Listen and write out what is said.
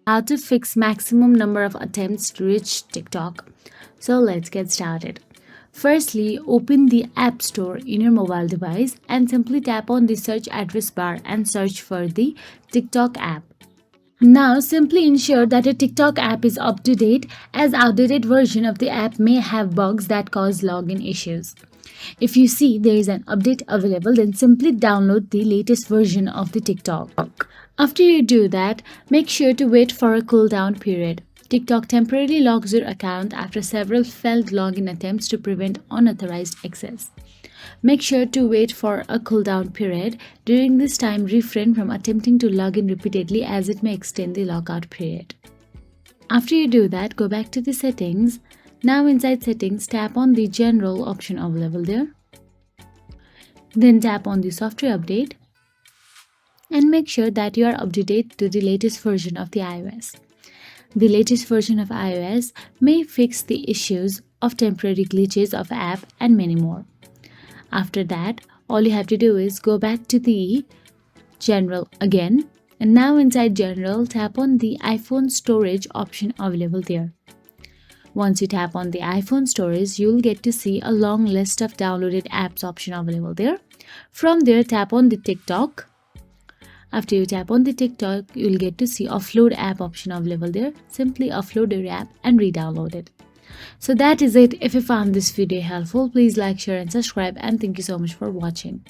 How to fix maximum number of attempts to reach TikTok. So let's get started. Firstly, open the App Store in your mobile device and simply tap on the search address bar and search for the TikTok app. Now simply ensure that your TikTok app is up to date, as outdated version of the app may have bugs that cause login issues. If you see there is an update available, then simply download the latest version of the TikTok. After you do that, make sure to wait for a cooldown period. TikTok temporarily locks your account after several failed login attempts to prevent unauthorized access. Make sure to wait for a cooldown period. During this time, refrain from attempting to log in repeatedly, as it may extend the lockout period. After you do that, go back to the settings. Now inside settings, tap on the general option available there. Then tap on the software update and make sure that you are up to date to the latest version of the iOS. The latest version of iOS may fix the issues of temporary glitches of app and many more. After that, all you have to do is go back to the general again, and now inside general, tap on the iPhone storage option available there. Once you tap on the iPhone storage, you'll get to see a long list of downloaded apps option available there. From there, tap on the TikTok. After you tap on the TikTok, you'll get to see offload app option available there. Simply offload your app and re-download it. So that is it. If you found this video helpful, please like, share and subscribe, and thank you so much for watching.